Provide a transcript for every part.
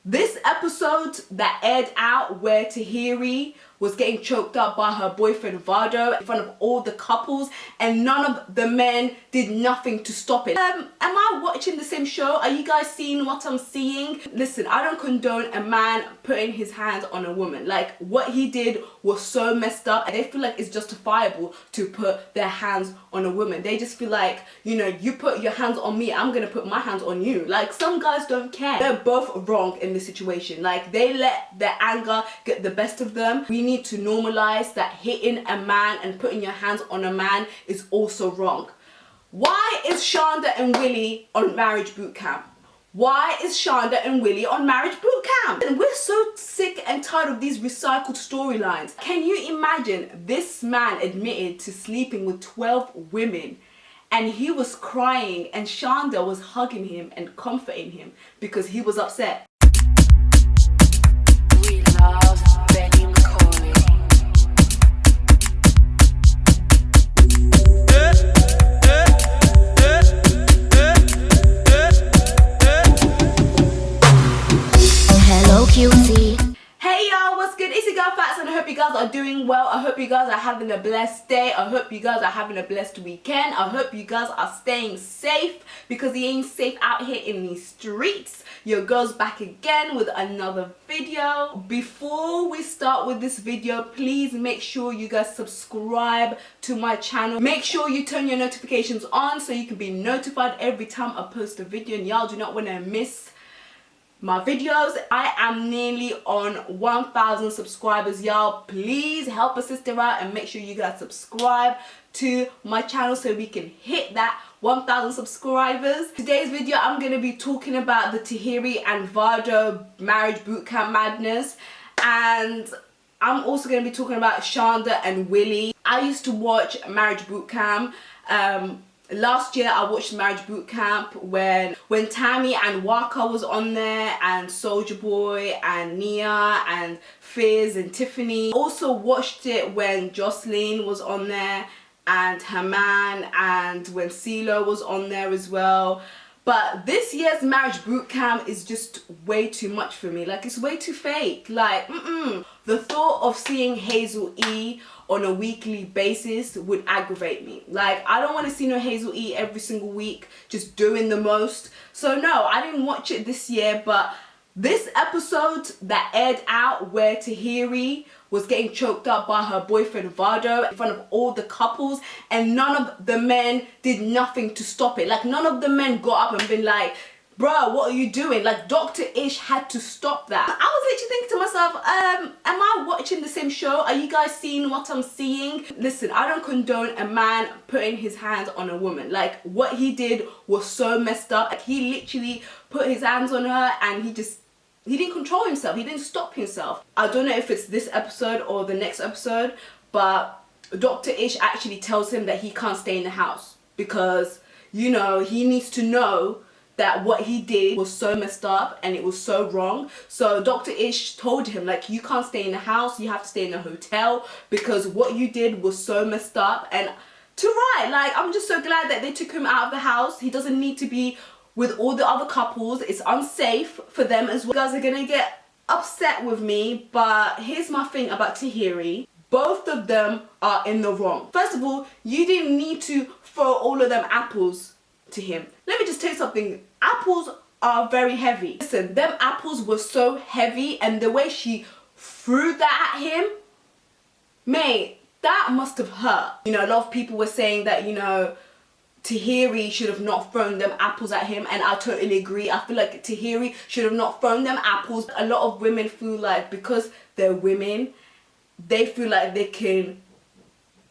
This episode that aired out where Tahiry was getting choked up by her boyfriend Vado in front of all the couples, and none of the men did nothing to stop it. Am I watching the same show? Are you guys seeing what I'm seeing? Listen, I don't condone a man putting his hands on a woman. Like, what he did was so messed up, and they feel like it's justifiable to put their hands on a woman. They just feel like, you know, you put your hands on me, I'm gonna put my hands on you. Like, some guys don't care. They're both wrong in this situation. Like, they let their anger get the best of them. We need to normalize that hitting a man and putting your hands on a man is also wrong. Why is Shanda and Willie on marriage boot camp? Why is Shanda and Willie on marriage boot camp? And we're so sick and tired of these recycled storylines. Can you imagine this man admitted to sleeping with 12 women and he was crying and Shanda was hugging him and comforting him because he was upset? We love Benny McCauley. Hello, cutie. Hey y'all, what's good? It's your girl Fats and I hope you guys are doing well. I hope you guys are having a blessed day. I hope you guys are having a blessed weekend. I hope you guys are staying safe because it ain't safe out here in these streets. Your girl's back again with another video. Before we start with this video, please make sure you guys subscribe to my channel. Make sure you turn your notifications on so you can be notified every time I post a video, and y'all do not want to miss my videos. I am nearly on 1,000 subscribers, y'all. Please help a sister out and make sure you guys subscribe to my channel so we can hit that 1,000 subscribers. Today's video I'm going to be talking about the Tahiry and Vado marriage bootcamp madness, and I'm also going to be talking about Shanda and Willie. I used to watch marriage bootcamp. Last year I watched Marriage Bootcamp when Tammy and Waka was on there, and Soulja Boy and Nia and Fizz and Tiffany. Also watched it when Jocelyn was on there and her man, and when CeeLo was on there as well. But this year's Marriage Bootcamp is just way too much for me. Like, it's way too fake. Like, the thought of seeing Hazel E on a weekly basis would aggravate me. Like, I don't want to see no Hazel E every single week just doing the most. So no, I didn't watch it this year, but this episode that aired out where Tahiry was getting choked up by her boyfriend Vado in front of all the couples, and none of the men did nothing to stop it. Like, none of the men got up and been like, bro, what are you doing? Like, Dr. Ish had to stop that. I was literally thinking to myself, am I watching the same show? Are you guys seeing what I'm seeing? Listen, I don't condone a man putting his hands on a woman. Like, what he did was so messed up. Like, he literally put his hands on her and he didn't control himself. He didn't stop himself. I don't know if it's this episode or the next episode, but Dr. Ish actually tells him that he can't stay in the house because, you know, he needs to know that what he did was so messed up and it was so wrong. So Dr. Ish told him, like, you can't stay in the house, you have to stay in a hotel because what you did was so messed up. And like, I'm just so glad that they took him out of the house. He doesn't need to be with all the other couples. It's unsafe for them as well. You guys are gonna get upset with me, but here's my thing about Tahiry. Both of them are in the wrong. First of all, you didn't need to throw all of them apples to him. Let me just tell you something. Apples are very heavy. Listen, them apples were so heavy, and the way she threw that at him, mate, that must have hurt. You know, a lot of people were saying that, you know, Tahiry should have not thrown them apples at him, and I totally agree. I feel like Tahiry should have not thrown them apples. A lot of women feel like because they're women, they feel like they can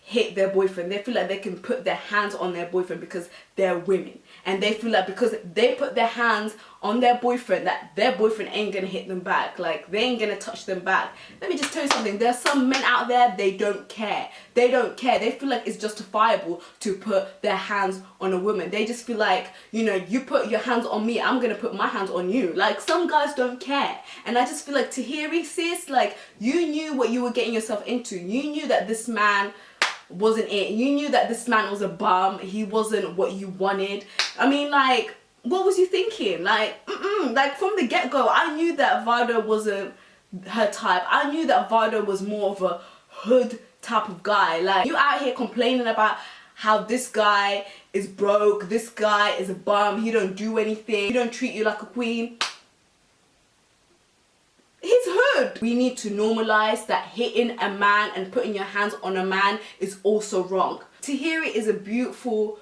hit their boyfriend. They feel like they can put their hands on their boyfriend because they're women, and they feel like because they put their hands on their boyfriend that their boyfriend ain't gonna hit them back. Like, they ain't gonna touch them back. Let me just tell you something. There's some men out there, they don't care. They don't care. They feel like it's justifiable to put their hands on a woman. They just feel like, you know, you put your hands on me, I'm gonna put my hands on you. Like, some guys don't care. And I just feel like, Tahiry, sis, like, you knew what you were getting yourself into. You knew that this man wasn't it. You knew that this man was a bum. He wasn't what you wanted. I mean, like, what was you thinking? Like, like from the get-go, I knew that Vado wasn't her type. I knew that Vado was more of a hood type of guy. Like, you out here complaining about how this guy is broke, this guy is a bum, he don't do anything, he don't treat you like a queen. He's hood. We need to normalize that hitting a man and putting your hands on a man is also wrong. Tahiry is a beautiful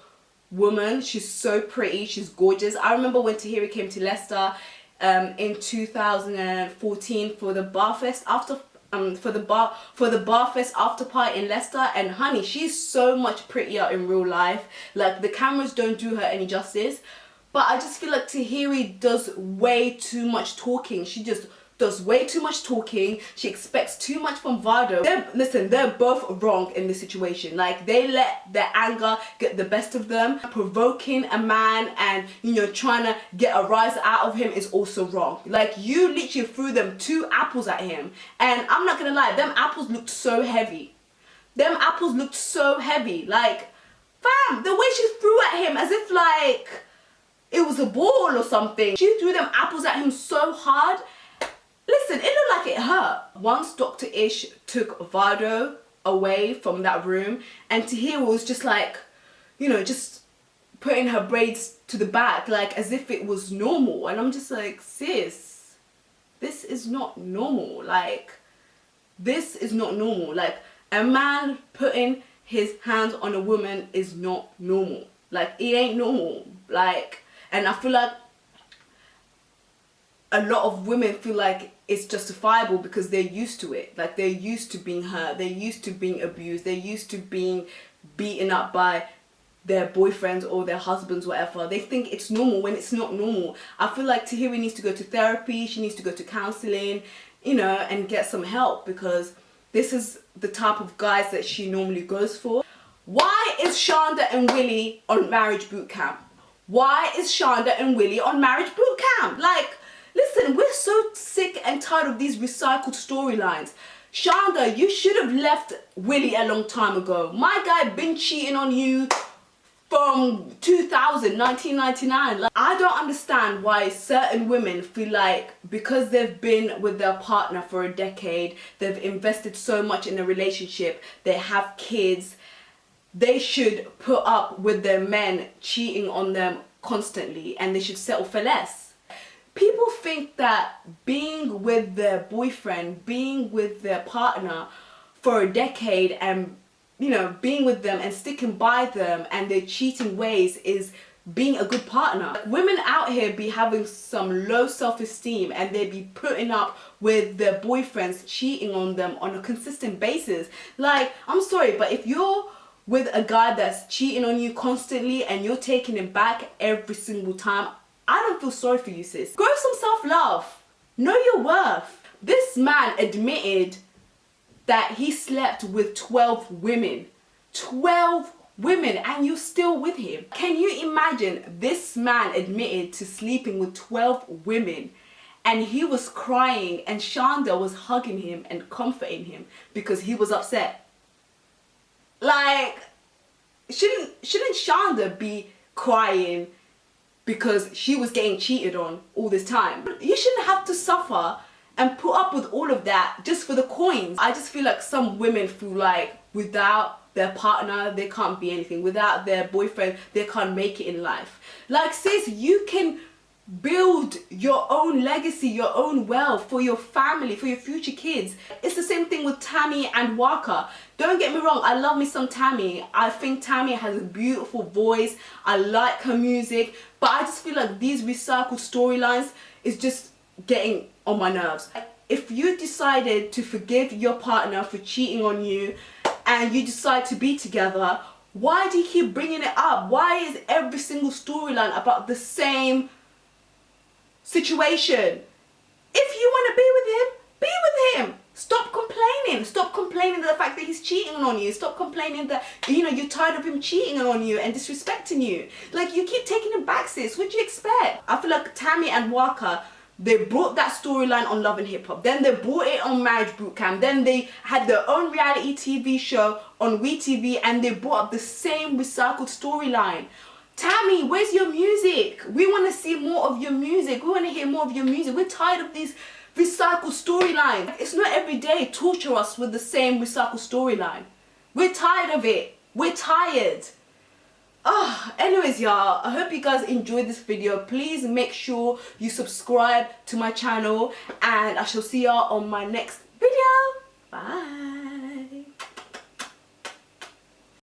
woman. She's so pretty, she's gorgeous. I remember when Tahiry came to Leicester in 2014 for the Barfest after for the Barfest after party in Leicester, and honey, she's so much prettier in real life. Like, the cameras don't do her any justice, but I just feel like Tahiry does way too much talking. She just does way too much talking. She expects too much from Vado. Listen, they're both wrong in this situation. Like, they let their anger get the best of them. Provoking a man and, you know, trying to get a rise out of him is also wrong. Like, you literally threw them 2 apples at him, and I'm not gonna lie, them apples looked so heavy. Them apples looked so heavy. Like, fam, the way she threw at him as if like it was a ball or something. She threw them apples at him so hard. Listen, it looked like it hurt. Once Dr. Ish took Vado away from that room, and Tahiry was just like, you know, just putting her braids to the back, like as if it was normal. And I'm just like, sis, this is not normal. Like, this is not normal. Like, a man putting his hands on a woman is not normal. Like, it ain't normal. Like, and I feel like a lot of women feel like it's justifiable because they're used to it. Like, they're used to being hurt, they're used to being abused, they're used to being beaten up by their boyfriends or their husbands, whatever. They think it's normal when it's not normal. I feel like Tahiry needs to go to therapy, she needs to go to counseling, you know, and get some help, because this is the type of guys that she normally goes for. Why is Shanda and Willie on marriage boot camp? Why is Shanda and Willie on marriage boot camp? Like, listen, we're so sick and tired of these recycled storylines. Shanda, you should have left Willie a long time ago. My guy been cheating on you from 1999. Like, I don't understand why certain women feel like because they've been with their partner for a decade, they've invested so much in a relationship, they have kids, they should put up with their men cheating on them constantly and they should settle for less. People think that being with their boyfriend, being with their partner for a decade and, you know, being with them and sticking by them and their cheating ways is being a good partner. Women out here be having some low self-esteem and they be putting up with their boyfriends cheating on them on a consistent basis. Like, I'm sorry, but if you're with a guy that's cheating on you constantly and you're taking him back every single time, I don't feel sorry for you, sis. Grow some self-love. Know your worth. This man admitted that he slept with 12 women. 12 women, and you're still with him. Can you imagine? This man admitted to sleeping with 12 women and he was crying and Shanda was hugging him and comforting him because he was upset. Like, shouldn't Shanda be crying because she was getting cheated on all this time? You shouldn't have to suffer and put up with all of that just for the coins. I just feel like some women feel like without their partner they can't be anything, without their boyfriend they can't make it in life. Like, sis, you can build your own legacy, your own wealth for your family, for your future kids. It's the same thing with Tammy and Waka. Don't get me wrong, I love me some Tammy. I think Tammy has a beautiful voice, I like her music, but I just feel like these recycled storylines is just getting on my nerves. If you decided to forgive your partner for cheating on you and you decide to be together, why do you keep bringing it up? Why is every single storyline about the same situation? If you want to be with him, be with him. Stop complaining. Stop complaining the fact that he's cheating on you. Stop complaining that, you know, you're tired of him cheating on you and disrespecting you. Like, you keep taking him back, sis. What do you expect? I feel like Tammy and Waka, they brought that storyline on Love and Hip Hop. Then they brought it on Marriage Bootcamp. Then they had their own reality TV show on WeTV and they brought up the same recycled storyline. Tammy, where's your music? We want to see more of your music. We want to hear more of your music. We're tired of these recycled storylines. It's not every day torture us with the same recycled storyline. We're tired of it. We're tired. Anyways, y'all, I hope you guys enjoyed this video. Please make sure you subscribe to my channel, and I shall see y'all on my next video. Bye.